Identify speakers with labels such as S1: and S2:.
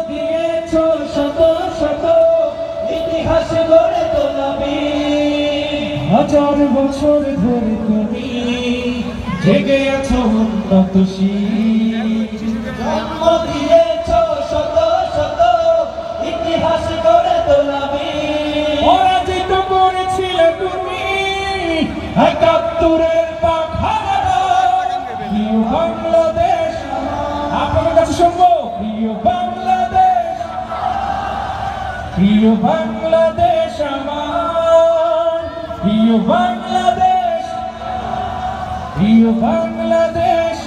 S1: দিয়েছ শত শত ইতিহাস গড়ে তোলাবে, হাজার বছর ধরে তুমি জেগে আছো উন্নতশীল। জন্ম দিয়েছ শত শত ইতিহাস গড়ে তোলাবে, পরাজিত করেছিলে তুমি একাত্তরের পাখানা। প্রিয় বাংলাদেশ, আপনাদের কাছে শুনবো, প্রিয় বাংলাদেশ, প্রিয় বাংলাদেশ আমার, প্রিয় বাংলাদেশ, প্রিয় বাংলাদেশ।